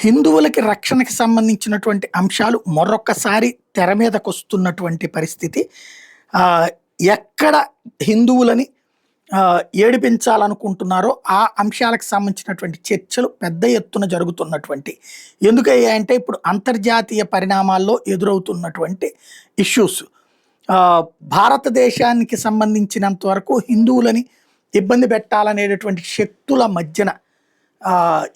హిందువులకి రక్షణకి సంబంధించినటువంటి అంశాలు మరొక్కసారి తెర మీదకొస్తున్నటువంటి పరిస్థితి. ఆహ్, ఎక్కడ హిందువులని ఏడిపించాలనుకుంటున్నారో ఆ అంశాలకు సంబంధించినటువంటి చర్చలు పెద్ద ఎత్తున జరుగుతున్నటువంటి. ఎందుకయ్యాయంటే ఇప్పుడు అంతర్జాతీయ పరిణామాల్లో ఎదురవుతున్నటువంటి ఇష్యూస్. ఆహ్, భారతదేశానికి సంబంధించినంత వరకు హిందువులని ఇబ్బంది పెట్టాలనేటటువంటి శక్తుల మధ్యన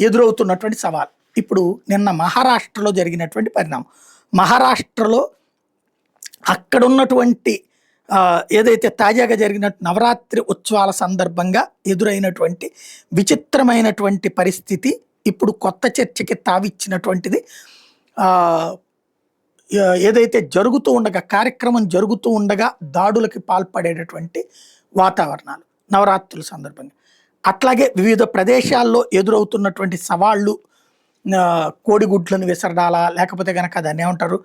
ఎదురవుతున్నటువంటి సవాల్. ఇప్పుడు నిన్న మహారాష్ట్రలో జరిగినటువంటి పరిణామం. మహారాష్ట్రలో అక్కడున్నటువంటి ఏదైతే తాజాగా జరిగిన నవరాత్రి ఉత్సవాల సందర్భంగా ఎదురైనటువంటి విచిత్రమైనటువంటి పరిస్థితి ఇప్పుడు కొత్త చర్చకి తావిచ్చినటువంటిది. ఏదైతే జరుగుతూ ఉండగా కార్యక్రమం జరుగుతూ ఉండగా దాడులకి పాల్పడేటటువంటి వాతావరణాలు నవరాత్రుల సందర్భంగా. అట్లాగే వివిధ ప్రదేశాల్లో ఎదురవుతున్నటువంటి సవాళ్ళు, కోడిగుడ్లను విసరడాలా, లేకపోతే కనుక దాన్ని ఏమంటారు,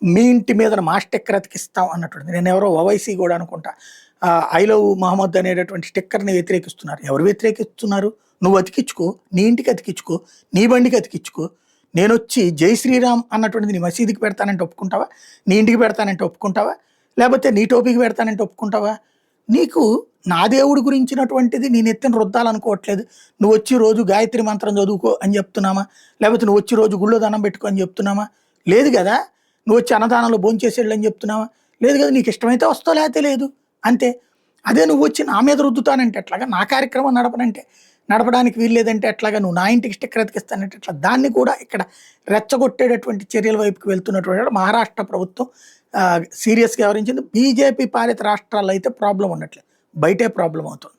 మీ ఇంటి మీద మాస్టిక్కర్ అతికిస్తాం అన్నటువంటి. నేను ఎవరో ఓవైసీ కూడా అనుకుంటా ఐ లవ్ మహమ్మద్ అనేటటువంటి స్టిక్కర్ని వ్యతిరేకిస్తున్నారు. ఎవరు వ్యతిరేకిస్తున్నారు? నువ్వు అతికించుకో, నీ ఇంటికి అతికించుకో, నీ బండికి అతికించుకో. నేను వచ్చి జై శ్రీరామ్ అన్నటువంటిది నీ మసీదుకి పెడతానంటే ఒప్పుకుంటావా? నీ ఇంటికి పెడతానంటే ఒప్పుకుంటావా? లేకపోతే నీ టోపీకి పెడతానంటే ఒప్పుకుంటావా? నీకు నా దేవుడి గురించినటువంటిది నేను ఎత్తిన రుద్దాలనుకోవట్లేదు. నువ్వు వచ్చి రోజు గాయత్రి మంత్రం చదువుకో అని చెప్తున్నామా? లేకపోతే నువ్వు వచ్చి రోజు గుళ్ళో దండం పెట్టుకో అని చెప్తున్నామా? లేదు కదా. నువ్వు వచ్చి అన్నదానంలో భోంచేసేళ్ళు అని చెప్తున్నావా? లేదు కదా. నీకు ఇష్టమైతే వస్తావు, లేకపోతే లేదు, అంతే. అదే నువ్వు వచ్చి నా మీద రుద్దుతానంటే ఎట్లాగా? నా కార్యక్రమం నడపడానికి వీల్లేదంటే ఎట్లాగా? నువ్వు నా ఇంటికి స్టిక్కర్ అతికిస్తానంటే ఎట్లా? దాన్ని కూడా ఇక్కడ రెచ్చగొట్టేటటువంటి చర్యల వైపుకి వెళ్తున్నటువంటి మహారాష్ట్ర ప్రభుత్వం సీరియస్గా వ్యవహరించింది. బీజేపీ పాలిత రాష్ట్రాల్లో అయితే ప్రాబ్లం ఉండట్లేదు, బయటే ప్రాబ్లం అవుతుంది.